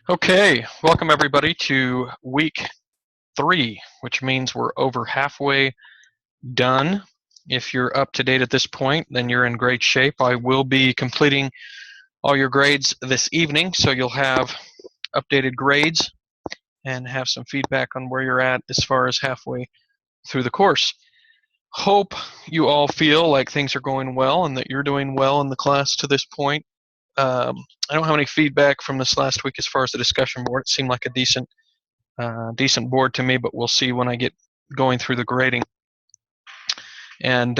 Okay, welcome everybody to week 3, which means we're over halfway done. If you're up to date at this point, then you're in great shape. I will be completing all your grades this evening, so you'll have updated grades and have some feedback on where you're at as far as halfway through the course. Hope you all feel like things are going well and that you're doing well in the class to this point. I don't have any feedback from this last week as far as the discussion board. It seemed like a decent board to me, but we'll see when I get going through the grading. And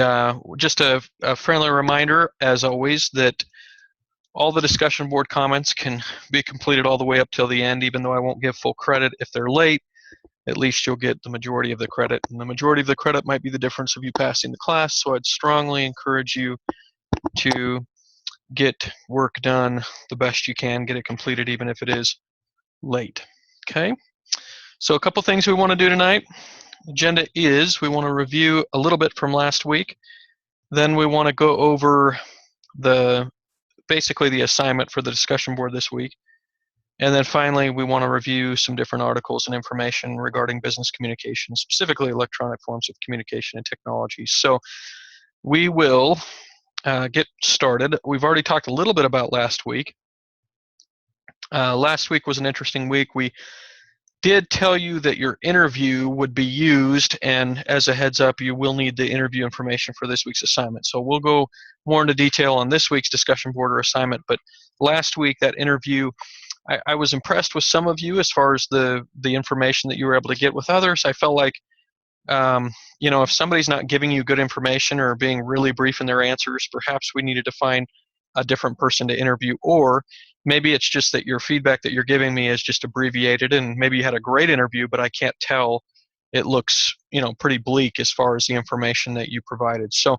just a friendly reminder, as always, that all the discussion board comments can be completed all the way up till the end, even though I won't give full credit if they're late. At least you'll get the majority of the credit, and the majority of the credit might be the difference of you passing the class, so I'd strongly encourage you to get work done the best you can, get it completed even if it is late. Okay? So a couple things we want to do tonight. Agenda is we want to review a little bit from last week. Then we want to go over basically the assignment for the discussion board this week. And then finally, we want to review some different articles and information regarding business communication, specifically electronic forms of communication and technology. So we will get started. We've already talked a little bit about last week. Last week was an interesting week. We did tell you that your interview would be used, and as a heads up, you will need the interview information for this week's assignment. So we'll go more into detail on this week's discussion board or assignment, but last week, that interview, I was impressed with some of you as far as the information that you were able to get. With others, I felt like if somebody's not giving you good information or being really brief in their answers, perhaps we needed to find a different person to interview, or maybe it's just that your feedback that you're giving me is just abbreviated, and maybe you had a great interview, but I can't tell. It looks, pretty bleak as far as the information that you provided. So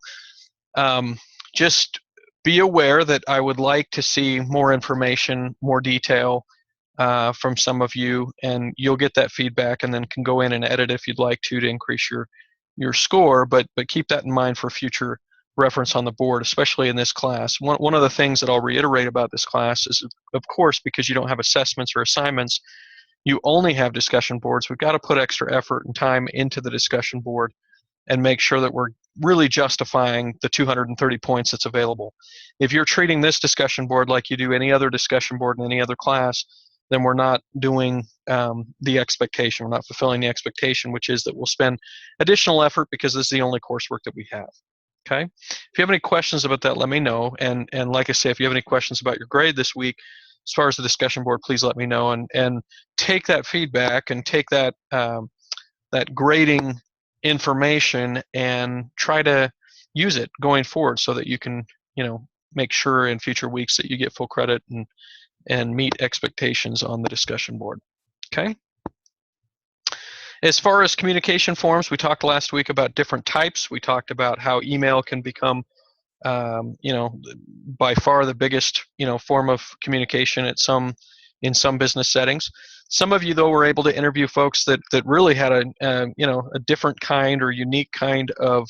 just be aware that I would like to see more information, more detail from some of you, and you'll get that feedback and then can go in and edit if you'd like to increase your score, but keep that in mind for future reference on the board, especially in this class. One of the things that I'll reiterate about this class is, of course, because you don't have assessments or assignments, you only have discussion boards. We've got to put extra effort and time into the discussion board and make sure that we're really justifying the 230 points that's available. If you're treating this discussion board like you do any other discussion board in any other class, then we're not doing the expectation. We're not fulfilling the expectation, which is that we'll spend additional effort because this is the only coursework that we have. Okay? If you have any questions about that, let me know. And like I say, if you have any questions about your grade this week, as far as the discussion board, please let me know. And take that feedback and take that that grading information and try to use it going forward so that you can, make sure in future weeks that you get full credit and meet expectations on the discussion board. Okay? As far as communication forms, we talked last week about different types. We talked about how email can become, by far the biggest, form of communication in some business settings. Some of you, though, were able to interview folks that really had a different kind or unique kind of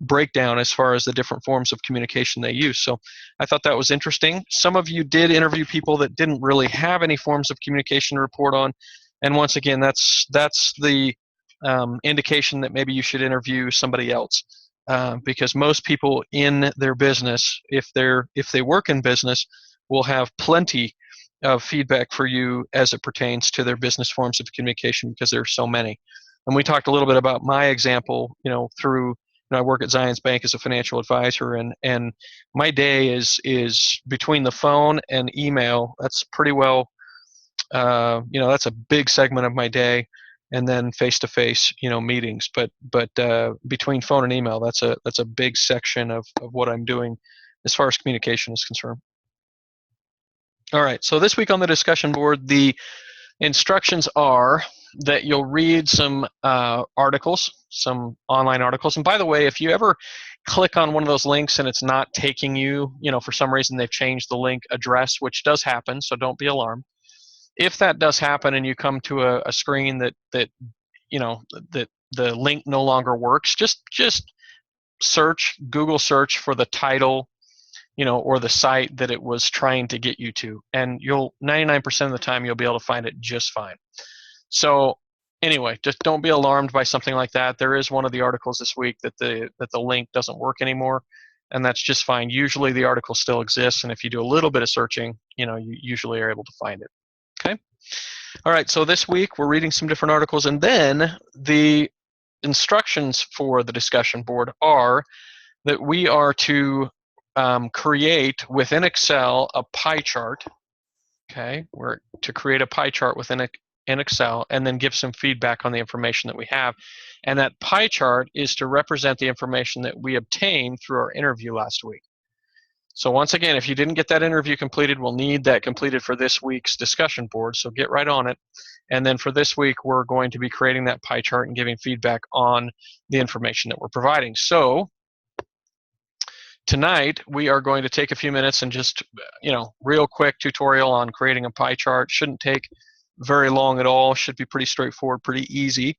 breakdown as far as the different forms of communication they use. So I thought that was interesting. Some of you did interview people that didn't really have any forms of communication to report on. And once again, that's the indication that maybe you should interview somebody else. Because most people in their business, if they work in business, will have plenty of feedback for you as it pertains to their business forms of communication, because there are so many. And we talked a little bit about my example, through I work at Zions Bank as a financial advisor, and my day is between the phone and email. That's pretty well, that's a big segment of my day, and then face-to-face, meetings. But between phone and email, that's a big section of what I'm doing as far as communication is concerned. All right, so this week on the discussion board, the instructions are that you'll read some articles, some online articles. And by the way, if you ever click on one of those links and it's not taking you, for some reason they've changed the link address, which does happen, so don't be alarmed. If that does happen and you come to a screen that the link no longer works, just Google search for the title or the site that it was trying to get you to. And you'll 99% of the time you'll be able to find it just fine. So anyway, just don't be alarmed by something like that. There is one of the articles this week that the link doesn't work anymore, and that's just fine. Usually the article still exists, and if you do a little bit of searching, you usually are able to find it. Okay. All right. So this week we're reading some different articles, and then the instructions for the discussion board are that we are to create within Excel a pie chart. Okay, we're to create a pie chart within in Excel and then give some feedback on the information that we have. And that pie chart is to represent the information that we obtained through our interview last week. So once again, if you didn't get that interview completed, we'll need that completed for this week's discussion board, so get right on it. And then for this week, we're going to be creating that pie chart and giving feedback on the information that we're providing. So tonight, we are going to take a few minutes and just, real quick tutorial on creating a pie chart. Shouldn't take very long at all. Should be pretty straightforward, pretty easy.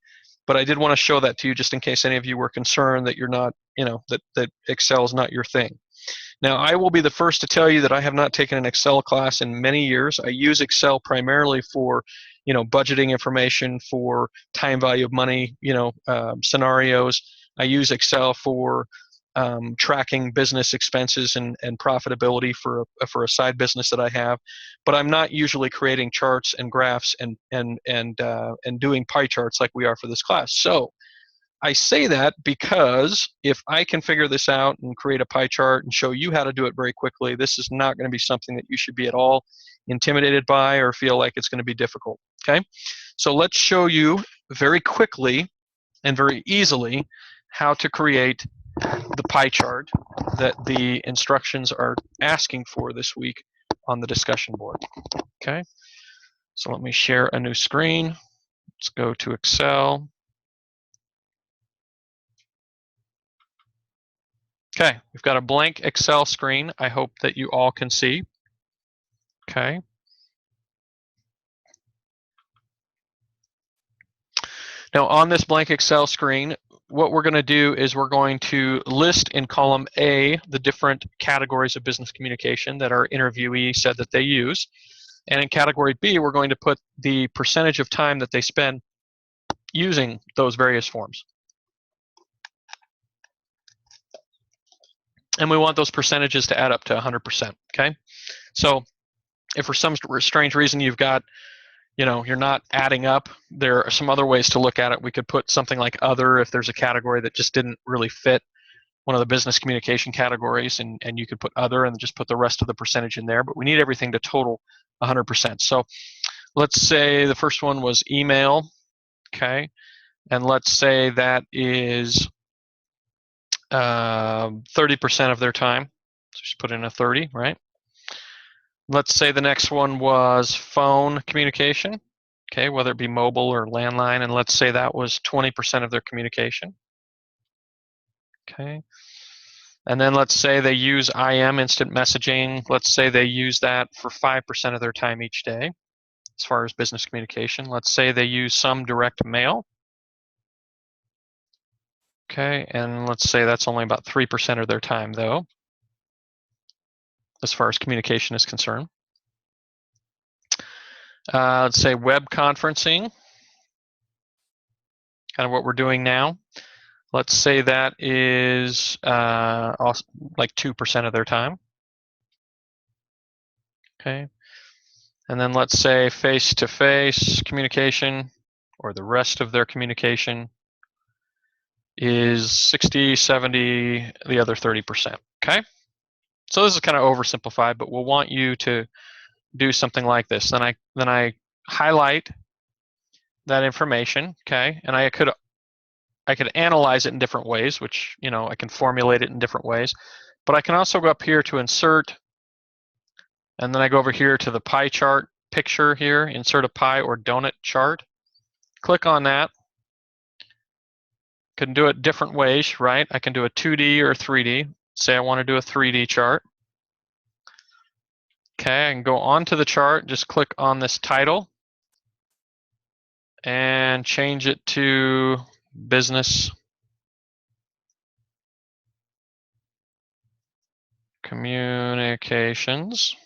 But I did want to show that to you just in case any of you were concerned that you're not, that Excel is not your thing. Now, I will be the first to tell you that I have not taken an Excel class in many years. I use Excel primarily for, budgeting information, for time value of money, scenarios. I use Excel for tracking business expenses and profitability for a side business that I have, but I'm not usually creating charts and graphs and doing pie charts like we are for this class. So I say that because if I can figure this out and create a pie chart and show you how to do it very quickly, this is not going to be something that you should be at all intimidated by or feel like it's going to be difficult. Okay, so let's show you very quickly and very easily how to create the pie chart that the instructions are asking for this week on the discussion board. Okay, so let me share a new screen. Let's go to Excel. Okay, we've got a blank Excel screen. I hope that you all can see. Okay. Now on this blank Excel screen, what we're going to do is we're going to list in column A the different categories of business communication that our interviewee said that they use. And in category B, we're going to put the percentage of time that they spend using those various forms. And we want those percentages to add up to 100%, okay? So if for some strange reason you've got, you're not adding up, there are some other ways to look at it. We could put something like other if there's a category that just didn't really fit one of the business communication categories, and you could put other and just put the rest of the percentage in there, but we need everything to total 100%. So let's say the first one was email, okay? And let's say that is 30% of their time. So just put in a 30, right? Let's say the next one was phone communication, okay, whether it be mobile or landline, and let's say that was 20% of their communication. Okay. And then let's say they use IM, instant messaging. Let's say they use that for 5% of their time each day as far as business communication. Let's say they use some direct mail. Okay, and let's say that's only about 3% of their time, though, as far as communication is concerned. Let's say web conferencing, kind of what we're doing now. Let's say that is also like 2% of their time. Okay, and then let's say face-to-face communication, or the rest of their communication, is 60, 70, the other 30%. Okay, so this is kind of oversimplified, but we'll want you to do something like this. Then I highlight that information, okay, and I could analyze it in different ways, which I can formulate it in different ways, but I can also go up here to insert, and then I go over here to the pie chart picture here, insert a pie or donut chart. Click on that. Can do it different ways, right? I can do a 2D or a 3D. Say I want to do a 3D chart. Okay, I can go onto the chart, just click on this title and change it to business. Communications.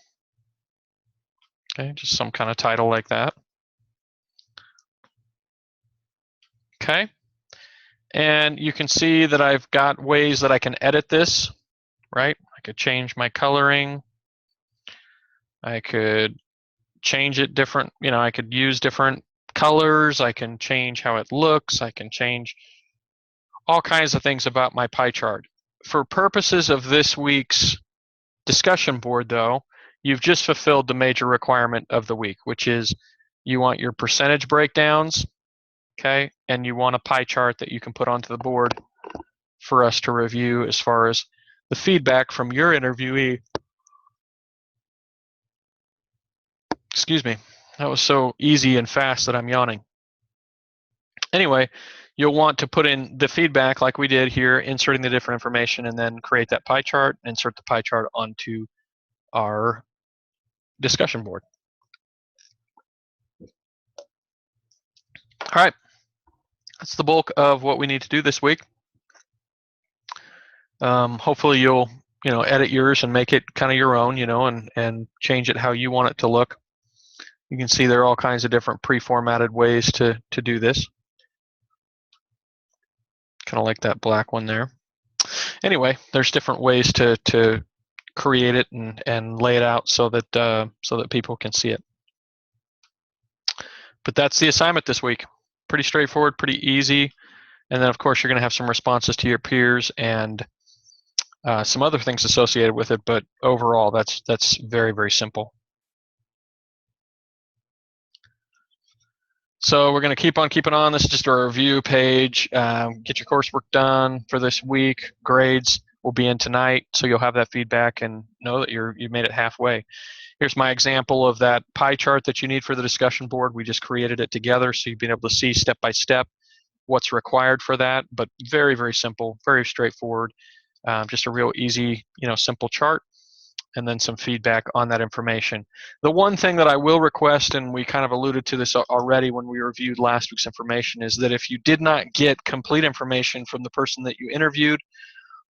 Okay, just some kind of title like that. Okay. And you can see that I've got ways that I can edit this, right? I could change my coloring. I could change it different, I could use different colors. I can change how it looks. I can change all kinds of things about my pie chart. For purposes of this week's discussion board, though, you've just fulfilled the major requirement of the week, which is you want your percentage breakdowns, okay, and you want a pie chart that you can put onto the board for us to review as far as the feedback from your interviewee. Excuse me, that was so easy and fast that I'm yawning. Anyway, you'll want to put in the feedback like we did here, inserting the different information, and then create that pie chart, insert the pie chart onto our discussion board. All right, that's the bulk of what we need to do this week. Hopefully you'll edit yours and make it kind of your own, and change it how you want it to look. You can see there are all kinds of different pre-formatted ways to do this. Kind of like that black one there. Anyway, there's different ways to create it and lay it out so that people can see it. But that's the assignment this week. Pretty straightforward, pretty easy. And then of course you're going to have some responses to your peers and some other things associated with it. But overall, that's very, very simple. So we're going to keep on keeping on. This is just our review page. Get your coursework done for this week. Grades will be in tonight, so you'll have that feedback and know that you've made it halfway. Here's my example of that pie chart that you need for the discussion board. We just created it together, so you've been able to see step by step what's required for that. But very, very simple, very straightforward. Just a real easy, simple chart, and then some feedback on that information. The one thing that I will request, and we kind of alluded to this already when we reviewed last week's information, is that if you did not get complete information from the person that you interviewed,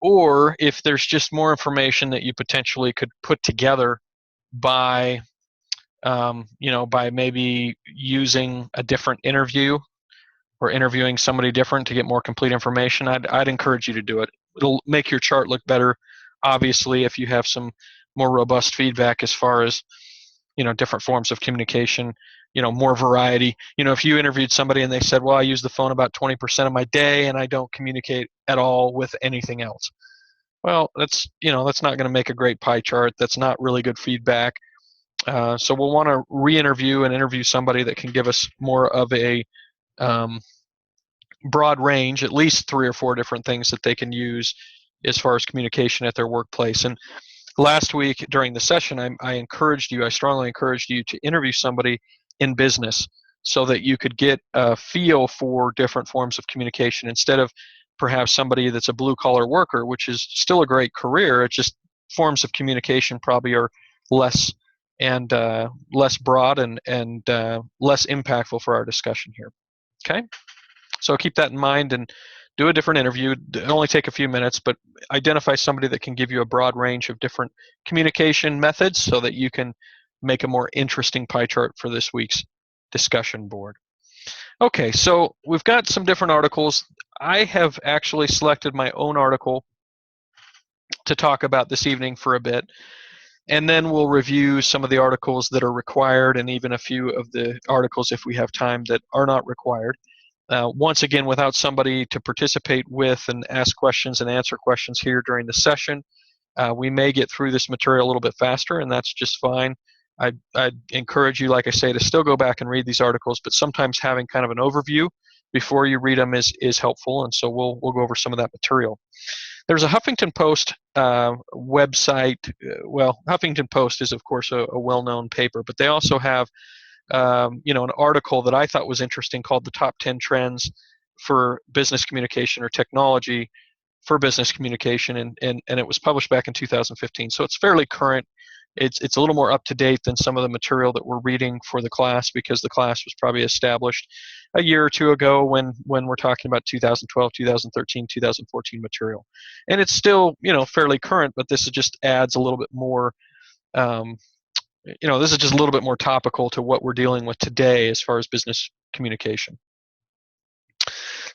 or if there's just more information that you potentially could put together by, by maybe using a different interview or interviewing somebody different to get more complete information, I'd encourage you to do it. It'll make your chart look better, obviously, if you have some more robust feedback as far as different forms of communication, more variety. If you interviewed somebody and they said, well, I use the phone about 20% of my day and I don't communicate at all with anything else, well, that's not going to make a great pie chart. That's not really good feedback. So we'll want to re-interview and interview somebody that can give us more of a broad range, at least 3 or 4 different things that they can use as far as communication at their workplace. And last week during the session, I strongly encouraged you to interview somebody in business so that you could get a feel for different forms of communication instead of perhaps somebody that's a blue-collar worker, which is still a great career. It's just forms of communication probably are less broad and less impactful for our discussion here. Okay, so keep that in mind and do a different interview. It'll only take a few minutes, but identify somebody that can give you a broad range of different communication methods so that you can make a more interesting pie chart for this week's discussion board. Okay, so we've got some different articles. I have actually selected my own article to talk about this evening for a bit, and then we'll review some of the articles that are required and even a few of the articles, if we have time, that are not required. Once again, without somebody to participate with and ask questions and answer questions here during the session, we may get through this material a little bit faster, and that's just fine. I'd encourage you, like I say, to still go back and read these articles, but sometimes having kind of an overview before you read them is helpful, and so we'll go over some of that material. There's a Huffington Post website. Well, Huffington Post is, of course, a well-known paper, but they also have an article that I thought was interesting called The Top 10 Trends for Business Communication or Technology for Business Communication, and it was published back in 2015. So it's fairly current. It's a little more up to date than some of the material that we're reading for the class because the class was probably established a year or two ago when we're talking about 2012, 2013, 2014 material. And it's still, fairly current, but this just adds a little bit more, this is just a little bit more topical to what we're dealing with today as far as business communication.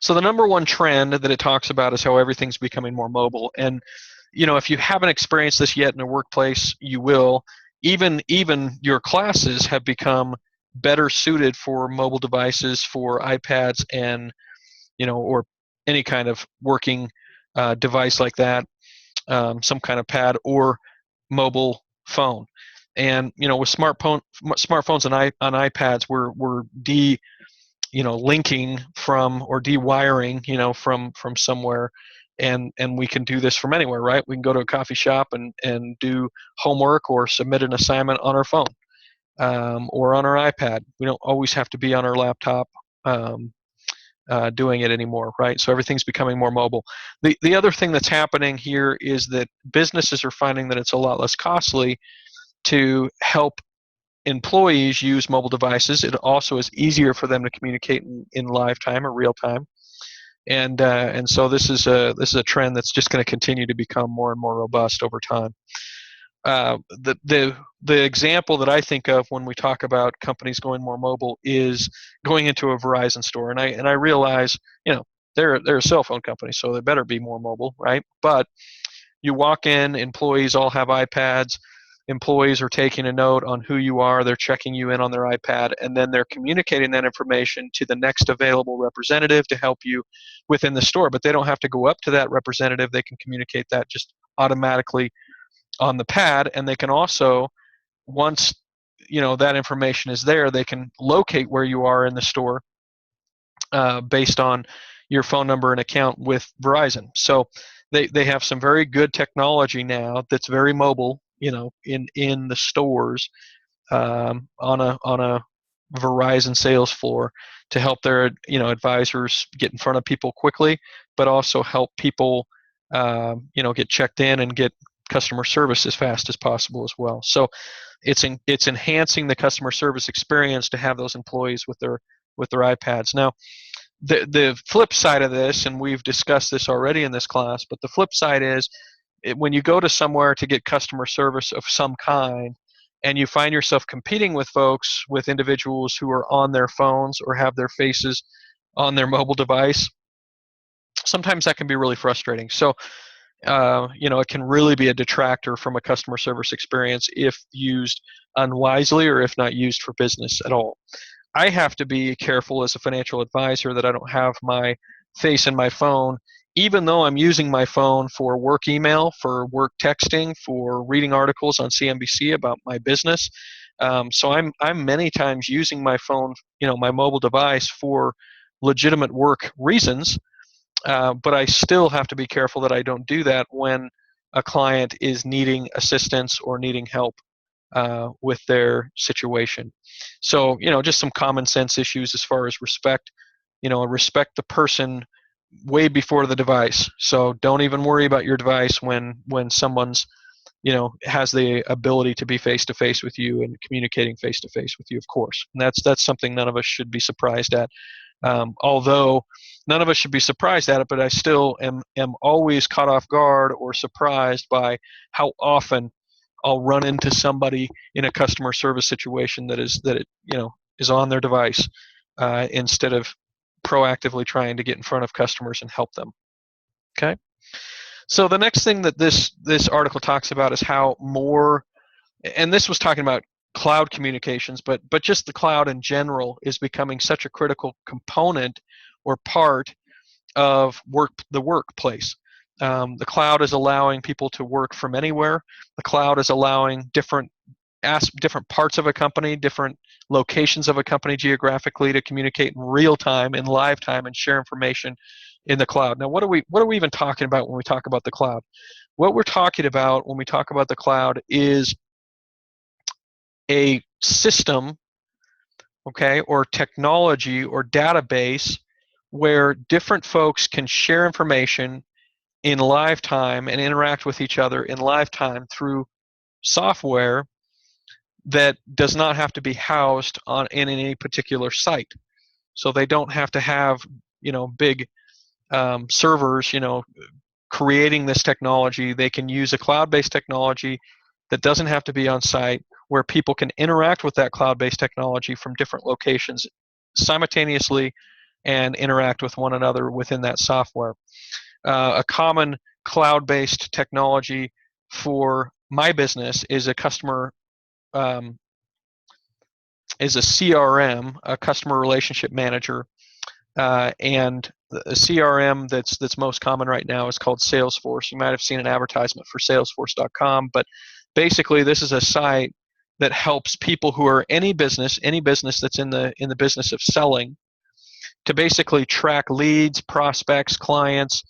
So the number one trend that it talks about is how everything's becoming more mobile. And, if you haven't experienced this yet in a workplace, you will. Even your classes have become better suited for mobile devices, for iPads and, or any kind of working device like that, some kind of pad or mobile phone. And, with smartphones and on iPads, we're linking from or dewiring, from somewhere, and we can do this from anywhere, right? We can go to a coffee shop and do homework or submit an assignment on our phone, or on our iPad. We don't always have to be on our laptop doing it anymore, right? So everything's becoming more mobile. The other thing that's happening here is that businesses are finding that it's a lot less costly to help employees use mobile devices. It also is easier for them to communicate in live time or real time, and so this is a trend that's just going to continue to become more and more robust over time. The example that I think of when we talk about companies going more mobile is going into a Verizon store, and I realize they're a cell phone company, so they better be more mobile, right? But you walk in, employees all have iPads. Employees are taking a note on who you are, they're checking you in on their iPad, and then they're communicating that information to the next available representative to help you within the store. But they don't have to go up to that representative. They can communicate that just automatically on the pad, and they can also, once that information is there, they can locate where you are in the store based on your phone number and account with Verizon. So they have some very good technology now that's very mobile, in the stores, on a Verizon sales floor, to help their advisors get in front of people quickly, but also help people get checked in and get customer service as fast as possible as well. So it's enhancing the customer service experience to have those employees with their iPads. Now, the flip side of this, and we've discussed this already in this class, but the flip side is when you go to somewhere to get customer service of some kind, and you find yourself competing with individuals who are on their phones or have their faces on their mobile device, sometimes that can be really frustrating. So, it can really be a detractor from a customer service experience if used unwisely or if not used for business at all. I have to be careful as a financial advisor that I don't have my face in my phone, even though I'm using my phone for work email, for work texting, for reading articles on CNBC about my business. So I'm many times using my phone, my mobile device, for legitimate work reasons, but I still have to be careful that I don't do that when a client is needing assistance or needing help with their situation. So, just some common sense issues as far as respect. Respect the person way before the device. So don't even worry about your device when someone's, has the ability to be face to face with you and communicating face to face with you, of course. And that's something none of us should be surprised at. Although none of us should be surprised at it, but I still am always caught off guard or surprised by how often I'll run into somebody in a customer service situation that is on their device, instead of proactively trying to get in front of customers and help them. Okay. So the next thing that this article talks about is how more, and this was talking about cloud communications, but just the cloud in general is becoming such a critical component or part of the workplace. The cloud is allowing people to work from anywhere. The cloud is allowing different parts of a company, different locations of a company geographically, to communicate in real time, in live time, and share information in the cloud. Now, what are we even talking about when we talk about the cloud? What we're talking about when we talk about the cloud is a system, okay, or technology or database where different folks can share information in live time and interact with each other in live time through software that does not have to be housed in any particular site. So they don't have to have, big servers, creating this technology. They can use a cloud-based technology that doesn't have to be on site, where people can interact with that cloud-based technology from different locations simultaneously and interact with one another within that software. A common cloud-based technology for my business is a CRM, a customer relationship manager, and the CRM that's most common right now is called Salesforce. You might have seen an advertisement for Salesforce.com, but basically this is a site that helps people who are any business that's in the business of selling, to basically track leads, prospects, clients,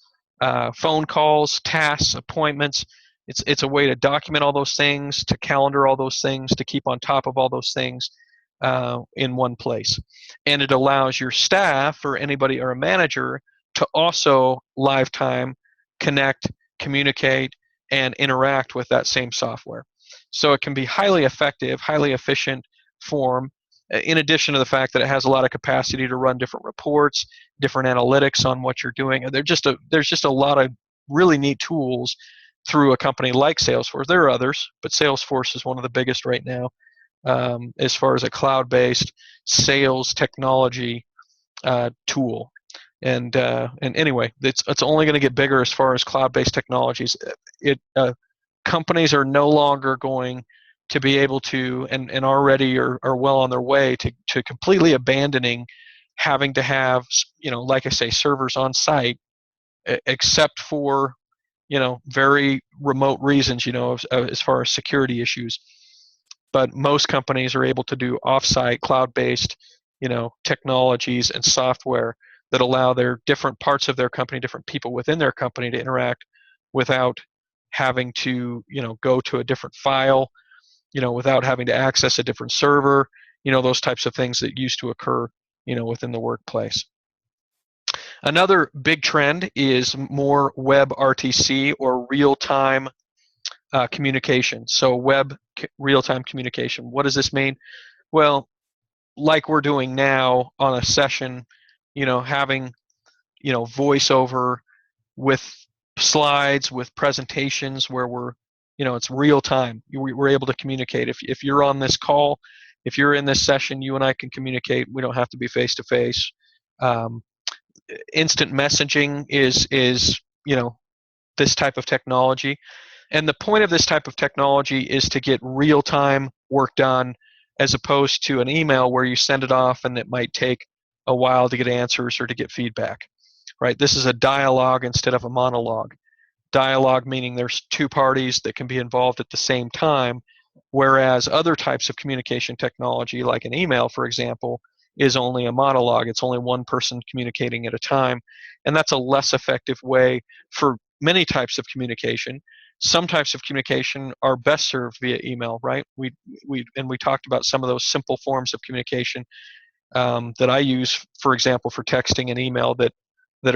phone calls, tasks, appointments. It's a way to document all those things, to calendar all those things, to keep on top of all those things in one place. And it allows your staff or anybody or a manager to also live time connect, communicate, and interact with that same software. So it can be highly effective, highly efficient form, in addition to the fact that it has a lot of capacity to run different reports, different analytics on what you're doing. And there's just a lot of really neat tools through a company like Salesforce. There are others, but Salesforce is one of the biggest right now as far as a cloud-based sales technology tool. And anyway, it's only going to get bigger as far as cloud-based technologies. Companies are no longer going to be able to, and already are well on their way to completely abandoning having to have, like I say, servers on site, except for, very remote reasons, as far as security issues. But most companies are able to do off-site, cloud-based, technologies and software that allow their different parts of their company, different people within their company to interact without having to, go to a different file, without having to access a different server, those types of things that used to occur, within the workplace. Another big trend is more web RTC, or real-time communication. So web real-time communication. What does this mean? Well, like we're doing now on a session, having, voiceover with slides, with presentations where we're, it's real time. We're able to communicate. If you're on this call, if you're in this session, you and I can communicate. We don't have to be face to face. Instant messaging is this type of technology. And the point of this type of technology is to get real-time work done, as opposed to an email where you send it off and it might take a while to get answers or to get feedback, right? This is a dialogue instead of a monologue. Dialogue meaning there's two parties that can be involved at the same time, whereas other types of communication technology, like an email, for example, is only a monologue. It's only one person communicating at a time, and that's a less effective way for many types of communication. Some types of communication are best served via email, right? We talked about some of those simple forms of communication that I use, for example, for texting and email that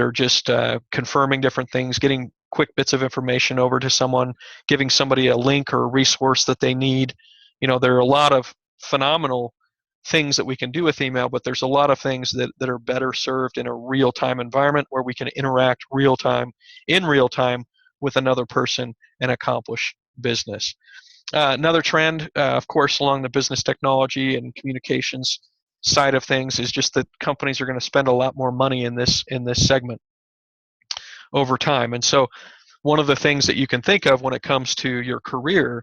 are just confirming different things, getting quick bits of information over to someone, giving somebody a link or a resource that they need. There are a lot of phenomenal things that we can do with email, but there's a lot of things that are better served in a real-time environment where we can interact in real time with another person and accomplish business. Another trend, of course, along the business technology and communications side of things is just that companies are going to spend a lot more money in this segment over time. And so one of the things that you can think of when it comes to your career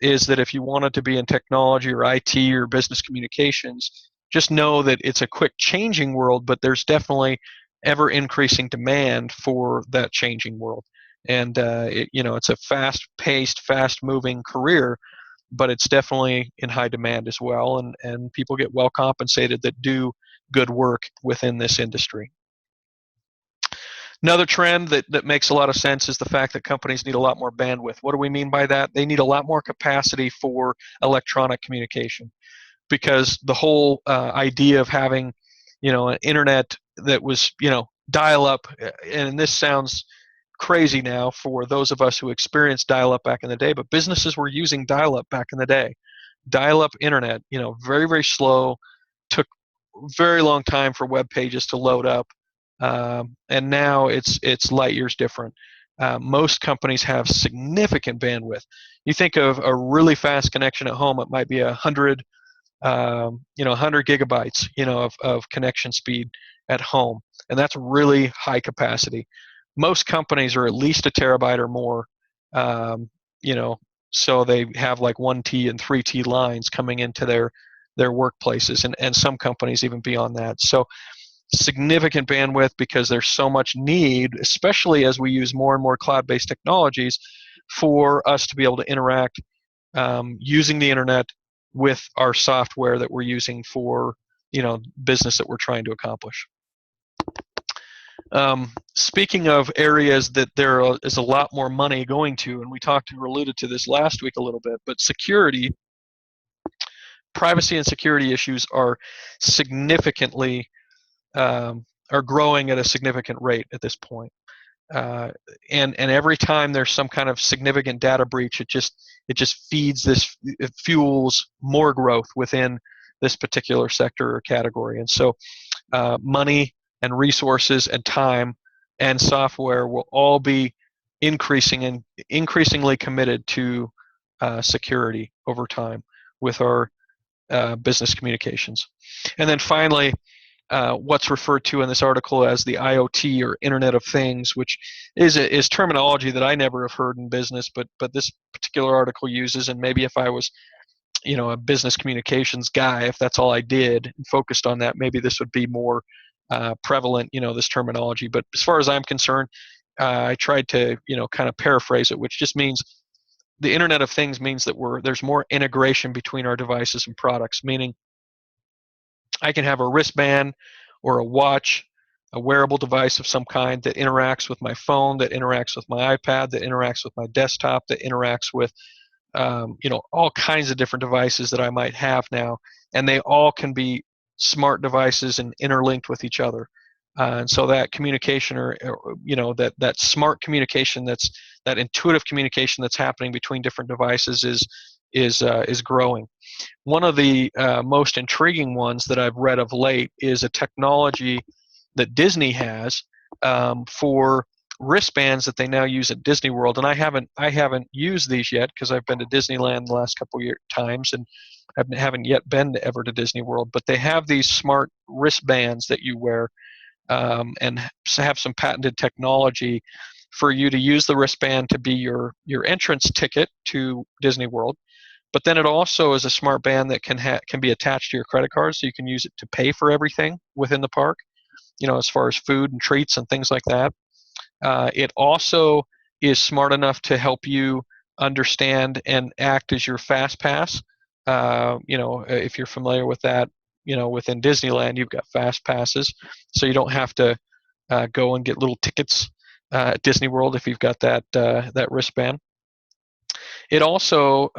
is that if you wanted to be in technology or IT or business communications, just know that it's a quick changing world, but there's definitely ever increasing demand for that changing world. And it's a fast-paced, fast-moving career, but it's definitely in high demand as well, and people get well compensated that do good work within this industry. Another trend that makes a lot of sense is the fact that companies need a lot more bandwidth. What do we mean by that? They need a lot more capacity for electronic communication, because the whole idea of having, an internet that was, dial-up, and this sounds crazy now for those of us who experienced dial-up back in the day, but businesses were using dial-up back in the day. Dial-up internet, very, very slow, took very long time for web pages to load up, and now it's light years different. Most companies have significant bandwidth. You think of a really fast connection at home; it might be 100 gigabytes, of connection speed at home, and that's really high capacity. Most companies are at least a terabyte or more, um, you know, so they have like 1T and 3T lines coming into their workplaces, and some companies even beyond that. So significant bandwidth because there's so much need, especially as we use more and more cloud-based technologies, for us to be able to interact using the internet with our software that we're using for business that we're trying to accomplish. Speaking of areas that there is a lot more money going to, and we talked or alluded to this last week a little bit, but security, privacy and security issues are significantly are growing at a significant rate at this point. And every time there's some kind of significant data breach, it just feeds this, it fuels more growth within this particular sector or category. And so money and resources and time and software will all be increasing and increasingly committed to security over time with our business communications. And then finally, what's referred to in this article as the IoT or Internet of Things, which is terminology that I never have heard in business, but this particular article uses. And maybe if I was, a business communications guy, if that's all I did and focused on that, maybe this would be more prevalent, this terminology. But as far as I'm concerned, I tried to, kind of paraphrase it, which just means the Internet of Things means that there's more integration between our devices and products, meaning I can have a wristband or a watch, a wearable device of some kind that interacts with my phone, that interacts with my iPad, that interacts with my desktop, that interacts with all kinds of different devices that I might have now, and they all can be smart devices and interlinked with each other. And so that communication, or that smart communication, that intuitive communication that's happening between different devices is growing. One of the most intriguing ones that I've read of late is a technology that Disney has for wristbands that they now use at Disney World, and I haven't used these yet because I've been to Disneyland the last couple of times, and I haven't yet been ever to Disney World. But they have these smart wristbands that you wear, and have some patented technology for you to use the wristband to be your entrance ticket to Disney World. But then it also is a smart band that can be attached to your credit card, so you can use it to pay for everything within the park, as far as food and treats and things like that. It also is smart enough to help you understand and act as your fast pass. If you're familiar with that, within Disneyland, you've got fast passes, so you don't have to go and get little tickets at Disney World if you've got that wristband. It also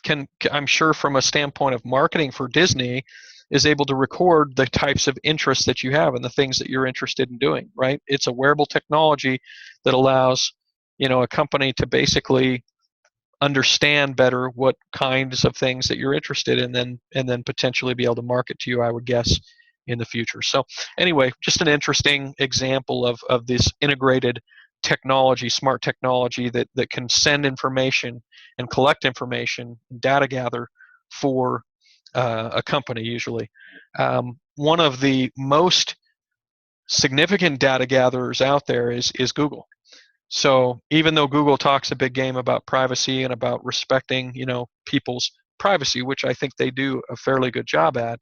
can, I'm sure from a standpoint of marketing for Disney, is able to record the types of interests that you have and the things that you're interested in doing, right? It's a wearable technology that allows, a company to basically understand better what kinds of things that you're interested in, and then potentially be able to market to you, I would guess, in the future. So anyway, just an interesting example of this integrated technology, smart technology that can send information and collect information, data gather for a company usually. One of the most significant data gatherers out there is Google. So even though Google talks a big game about privacy and about respecting, people's privacy, which I think they do a fairly good job at,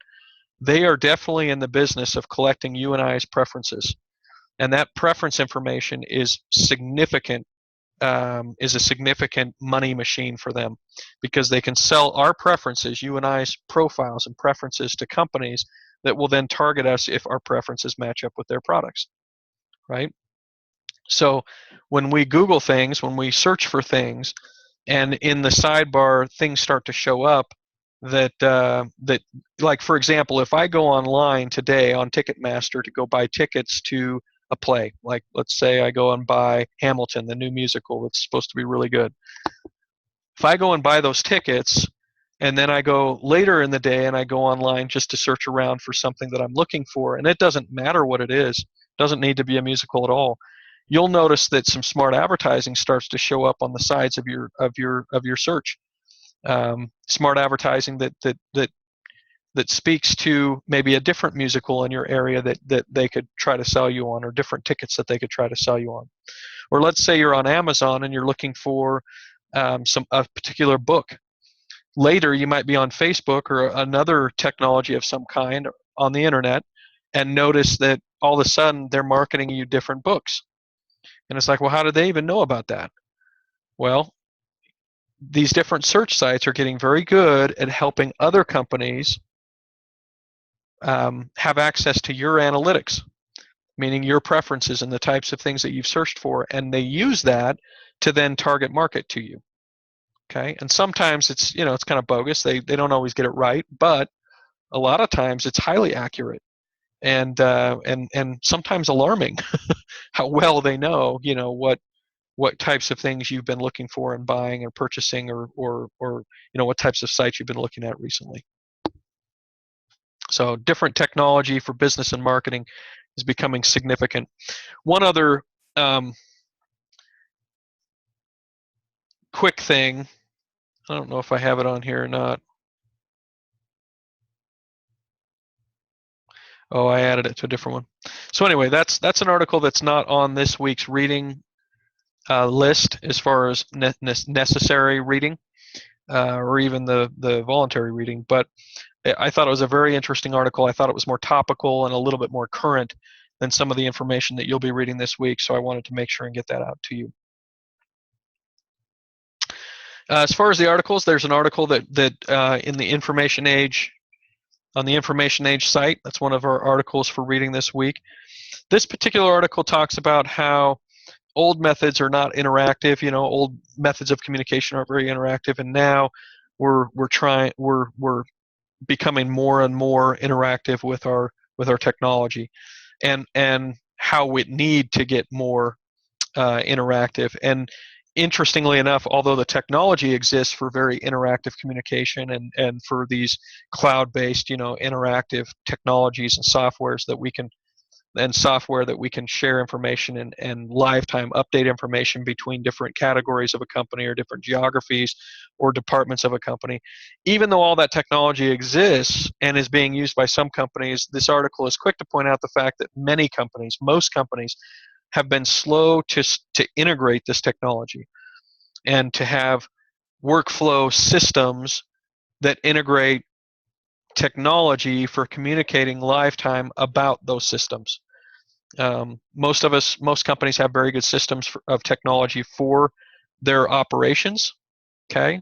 they are definitely in the business of collecting you and I's preferences. And that preference information is a significant money machine for them, because they can sell our preferences, you and I's profiles and preferences, to companies that will then target us if our preferences match up with their products, right? So when we Google things, when we search for things, and in the sidebar things start to show up that like, for example, if I go online today on Ticketmaster to go buy tickets to a play, like let's say I go and buy Hamilton, the new musical that's supposed to be really good. If I go and buy those tickets, and then I go later in the day and I go online just to search around for something that I'm looking for, and it doesn't matter what it is. It doesn't need to be a musical at all. You'll notice that some smart advertising starts to show up on the sides of your search. Smart advertising that speaks to maybe a different musical in your area that they could try to sell you on, or different tickets that they could try to sell you on. Or let's say you're on Amazon and you're looking for a particular book. Later, you might be on Facebook or another technology of some kind on the internet, and notice that all of a sudden they're marketing you different books. And it's like, well, how did they even know about that? Well, these different search sites are getting very good at helping other companies have access to your analytics, meaning your preferences and the types of things that you've searched for, and they use that to then target market to you. Okay, and sometimes it's kind of bogus. They don't always get it right, but a lot of times it's highly accurate, and sometimes alarming how well they know what types of things you've been looking for and buying or purchasing, or what types of sites you've been looking at recently. So different technology for business and marketing is becoming significant. One other quick thing, I don't know if I have it on here or not. Oh, I added it to a different one. So anyway, that's an article that's not on this week's reading list as far as necessary reading, or even the voluntary reading. But I thought it was a very interesting article. I thought it was more topical and a little bit more current than some of the information that you'll be reading this week. So I wanted to make sure and get that out to you. As far as the articles, there's an article that in the Information Age, on the Information Age site. That's one of our articles for reading this week. This particular article talks about how old methods are not interactive. Old methods of communication are very interactive, and now we're becoming more and more interactive with our technology, and how we need to get more interactive. And interestingly enough, although the technology exists for very interactive communication and for these cloud-based, interactive technologies and software that we can share information and lifetime update information between different categories of a company or different geographies or departments of a company. Even though all that technology exists and is being used by some companies, this article is quick to point out the fact that most companies, have been slow to integrate this technology and to have workflow systems that integrate technology for communicating lifetime about those systems. Most companies have very good systems of technology for their operations, okay,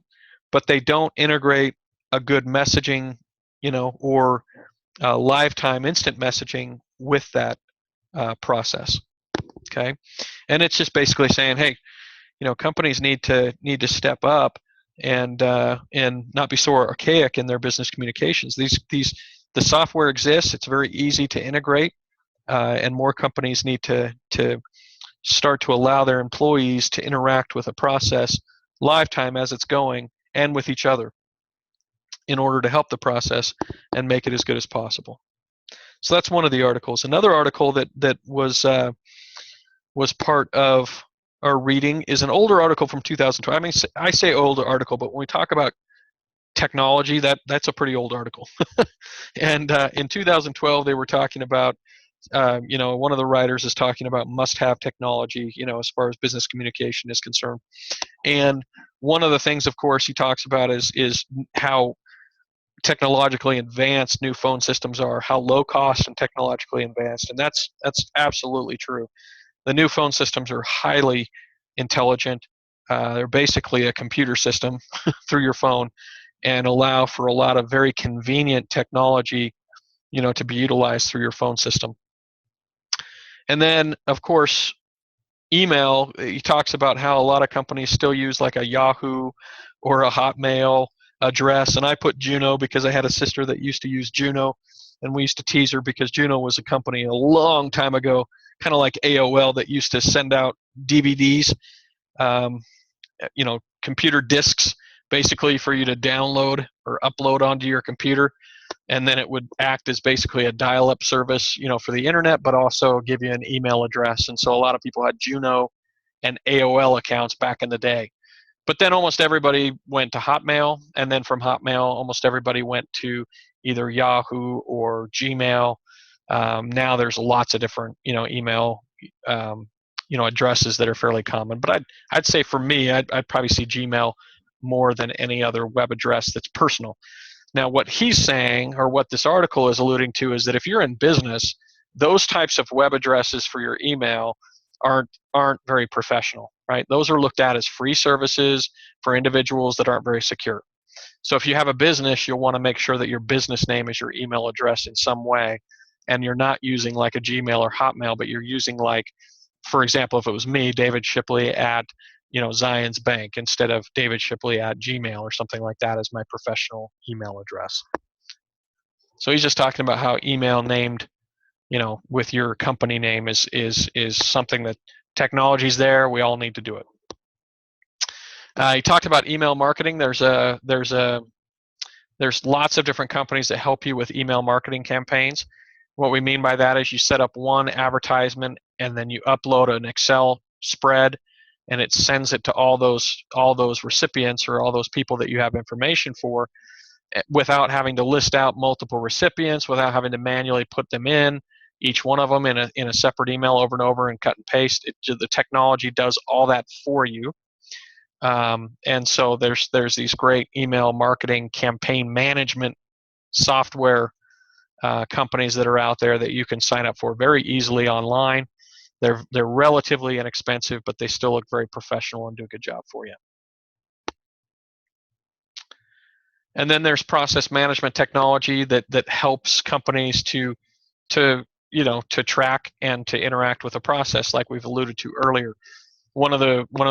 but they don't integrate a good messaging, or lifetime instant messaging with that process, okay. And it's just basically saying, hey, companies need to step up and not be so archaic in their business communications. The software exists; it's very easy to integrate. And more companies need to start to allow their employees to interact with a process lifetime as it's going, and with each other, in order to help the process and make it as good as possible. So that's one of the articles. Another article that was part of our reading is an older article from 2012. I mean, I say older article, but when we talk about technology, that's a pretty old article. And in 2012, they were talking about, one of the writers is talking about must-have technology, as far as business communication is concerned. And one of the things, of course, he talks about is how technologically advanced new phone systems are, how low cost and technologically advanced, and that's absolutely true. The new phone systems are highly intelligent. They're basically a computer system through your phone, and allow for a lot of very convenient technology, to be utilized through your phone system. And then, of course, email, he talks about how a lot of companies still use like a Yahoo or a Hotmail address. And I put Juno because I had a sister that used to use Juno, and we used to tease her because Juno was a company a long time ago, kind of like AOL, that used to send out DVDs, computer discs basically for you to download or upload onto your computer, and then it would act as basically a dial-up service, for the internet, but also give you an email address. And so a lot of people had Juno and AOL accounts back in the day. But then almost everybody went to Hotmail, and then from Hotmail, almost everybody went to either Yahoo or Gmail. Now there's lots of different, email, addresses that are fairly common. But I'd say for me, I'd probably see Gmail more than any other web address that's personal. Now, what he's saying, or what this article is alluding to, is that if you're in business, those types of web addresses for your email aren't very professional, right? Those are looked at as free services for individuals that aren't very secure. So if you have a business, you'll want to make sure that your business name is your email address in some way, and you're not using like a Gmail or Hotmail, but you're using, like, for example, if it was me, David Shipley at Zions Bank, instead of David Shipley at Gmail or something like that as my professional email address. So he's just talking about how email named with your company name is something that technology's there. We all need to do it. He talked about email marketing. There's lots of different companies that help you with email marketing campaigns. What we mean by that is you set up one advertisement and then you upload an Excel spread, and it sends it to all those recipients or all those people that you have information for, without having to list out multiple recipients, without having to manually put them in, each one of them in a separate email over and over and cut and paste. The technology does all that for you. And so there's these great email marketing campaign management software companies that are out there that you can sign up for very easily online. They're relatively inexpensive, but they still look very professional and do a good job for you. And then there's process management technology that helps companies to track and to interact with a process, like we've alluded to earlier. One of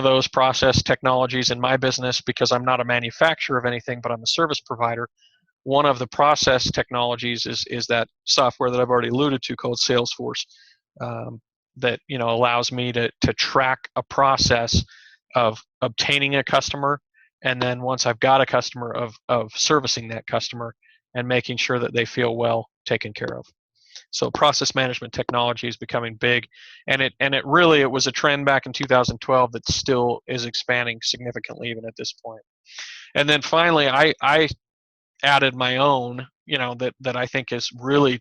those process technologies in my business, because I'm not a manufacturer of anything, but I'm a service provider, one of the process technologies is that software that I've already alluded to called Salesforce, that allows me to track a process of obtaining a customer, and then once I've got a customer, of servicing that customer and making sure that they feel well taken care of. So process management technology is becoming big, and it was a trend back in 2012 that still is expanding significantly even at this point. And then finally, I added my own, that I think is really,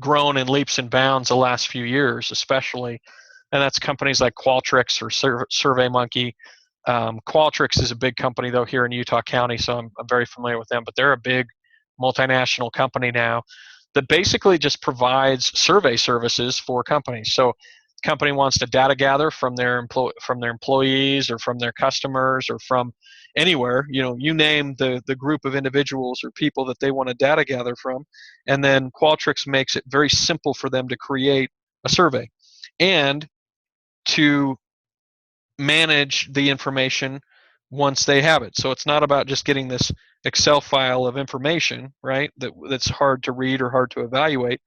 grown in leaps and bounds the last few years, especially, and that's companies like Qualtrics or SurveyMonkey. Qualtrics is a big company though here in Utah County, so I'm very familiar with them. But they're a big multinational company now that basically just provides survey services for companies. So the company wants to data gather from their employees or from their customers or from anywhere, you name the group of individuals or people that they want to data gather from, and then Qualtrics makes it very simple for them to create a survey and to manage the information once they have it. So it's not about just getting this Excel file of information, right, that's hard to read or hard to evaluate.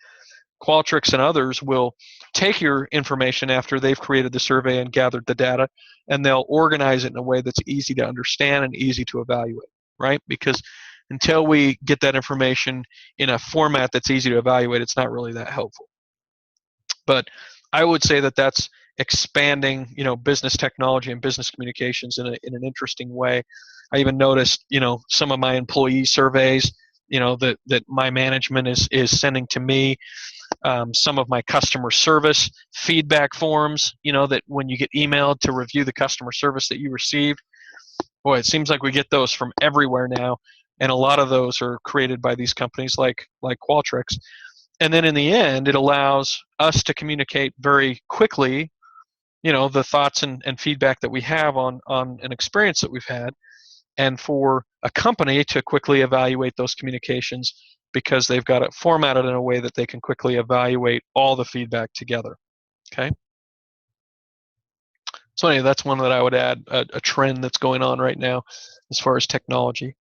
Qualtrics and others will take your information after they've created the survey and gathered the data, and they'll organize it in a way that's easy to understand and easy to evaluate, right? Because until we get that information in a format that's easy to evaluate, it's not really that helpful. But I would say that that's expanding, business technology and business communications in an interesting way. I even noticed, some of my employee surveys, that my management is sending to me. Some of my customer service feedback forms, that when you get emailed to review the customer service that you received, boy, it seems like we get those from everywhere now, and a lot of those are created by these companies like Qualtrics. And then in the end, it allows us to communicate very quickly, the thoughts and feedback that we have on an experience that we've had, and for a company to quickly evaluate those communications because they've got it formatted in a way that they can quickly evaluate all the feedback together. Okay. So anyway, that's one that I would add, a trend that's going on right now as far as technology.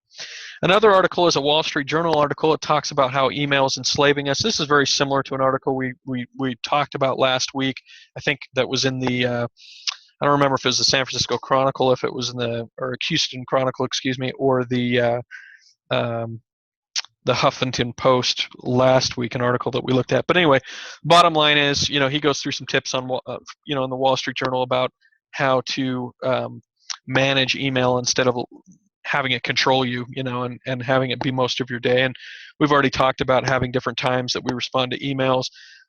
Another article is a Wall Street Journal article. It talks about how email is enslaving us. This is very similar to an article we talked about last week. I think that was in the I don't remember if it was the San Francisco Chronicle, if it was or Houston Chronicle, excuse me, or um, the Huffington Post last week, an article that we looked at. But anyway, bottom line is, he goes through some tips on, in the Wall Street Journal about how to manage email instead of having it control you, and having it be most of your day. And we've already talked about having different times that we respond to emails.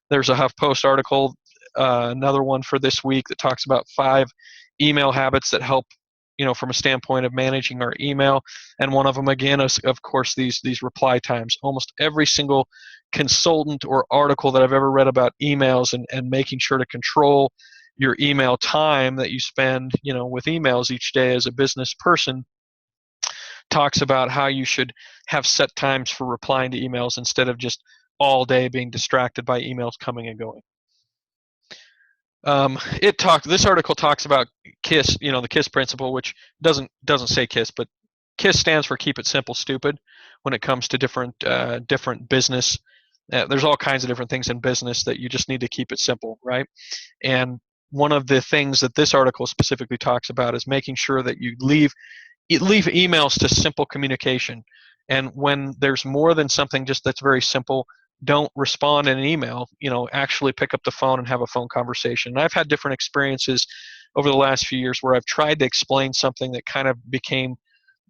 There's a HuffPost article, another one for this week that talks about 5 email habits that help, from a standpoint of managing our email. And one of them, again, is, of course, these reply times. Almost every single consultant or article that I've ever read about emails and making sure to control your email time that you spend, with emails each day as a business person, talks about how you should have set times for replying to emails instead of just all day being distracted by emails coming and going. This article talks about KISS, the KISS principle, which doesn't say KISS, but KISS stands for Keep It Simple, Stupid. When it comes to different business, there's all kinds of different things in business that you just need to keep it simple, right? And one of the things that this article specifically talks about is making sure that you leave emails to simple communication. And when there's more than something just that's very simple, don't respond in an email. Actually pick up the phone and have a phone conversation. And I've had different experiences over the last few years where I've tried to explain something that kind of became,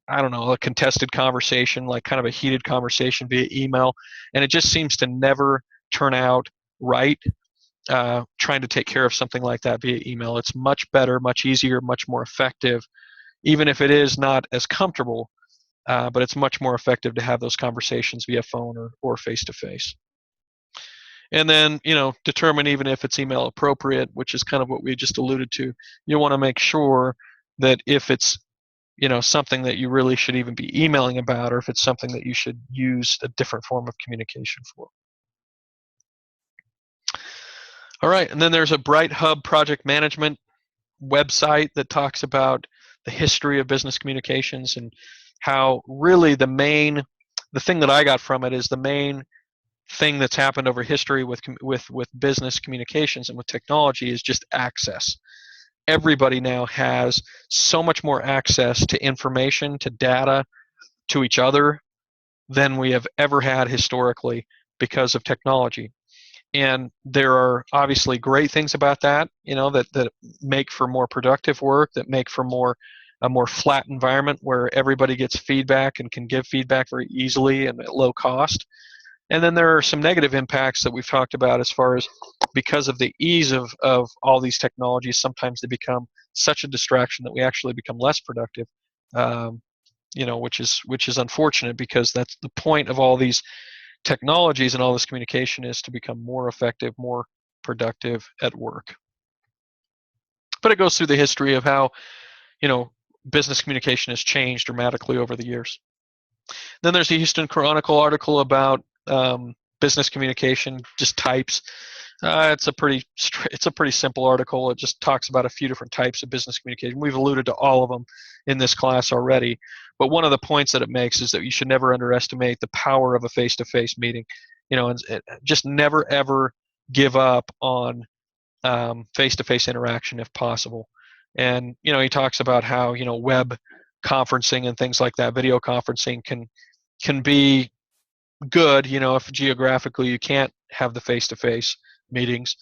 I don't know, a contested conversation, like kind of a heated conversation via email, and it just seems to never turn out right. Trying to take care of something like that via email, it's much better, much easier, much more effective, even if it is not as comfortable, but it's much more effective to have those conversations via phone or face-to-face. And then, determine even if it's email appropriate, which is kind of what we just alluded to. You want to make sure that if it's, something that you really should even be emailing about, or if it's something that you should use a different form of communication for. All right, and then there's a Bright Hub project management website that talks about the history of business communications and how really the thing that I got from it is the main thing that's happened over history with business communications and with technology is just access. Everybody now has so much more access to information, to data, to each other than we have ever had historically because of technology. And there are obviously great things about that, that make for more productive work, that make for a more flat environment where everybody gets feedback and can give feedback very easily and at low cost. And then there are some negative impacts that we've talked about as far as because of the ease of all these technologies, sometimes they become such a distraction that we actually become less productive, which is unfortunate because that's the point of all these technologies and all this communication is to become more effective, more productive at work. But it goes through the history of how, business communication has changed dramatically over the years. Then there's the Houston Chronicle article about business communication, just types. It's a pretty simple article. It just talks about a few different types of business communication. We've alluded to all of them in this class already. But one of the points that it makes is that you should never underestimate the power of a face-to-face meeting. And just never ever give up on face-to-face interaction if possible. And he talks about how web conferencing and things like that, video conferencing can be good, if geographically you can't have the face-to-face meetings.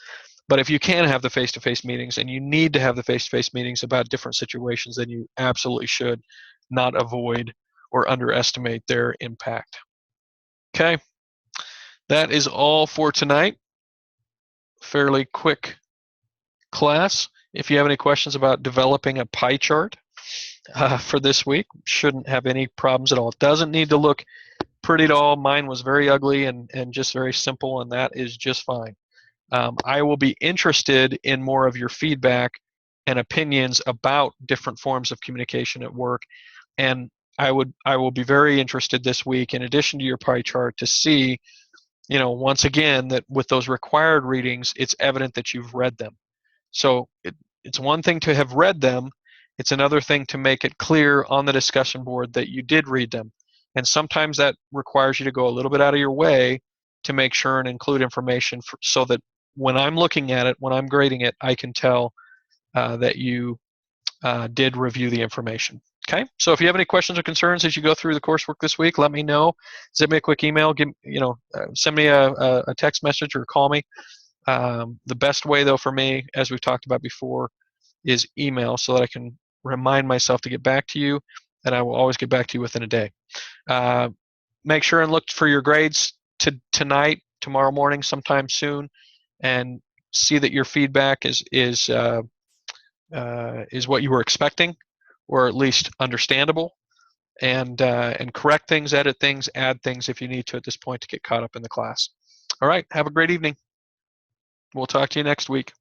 But if you can have the face-to-face meetings and you need to have the face-to-face meetings about different situations, then you absolutely should not avoid or underestimate their impact. Okay, that is all for tonight. Fairly quick class. If you have any questions about developing a pie chart for this week, shouldn't have any problems at all. It doesn't need to look pretty at all. Mine was very ugly and just very simple, and that is just fine. I will be interested in more of your feedback and opinions about different forms of communication at work, and I will be very interested this week, in addition to your pie chart, to see, once again, that with those required readings, it's evident that you've read them. So it's one thing to have read them. It's another thing to make it clear on the discussion board that you did read them. And sometimes that requires you to go a little bit out of your way to make sure and include information so that when I'm looking at it, when I'm grading it, I can tell that you did review the information. Okay, so if you have any questions or concerns as you go through the coursework this week, let me know. Send me a quick email. Send me a text message or call me. The best way, though, for me, as we've talked about before, is email, so that I can remind myself to get back to you, and I will always get back to you within a day. Make sure and look for your grades tonight, tomorrow morning, sometime soon, and see that your feedback is what you were expecting, or at least understandable, and correct things, edit things, add things if you need to at this point to get caught up in the class. All right, have a great evening. We'll talk to you next week.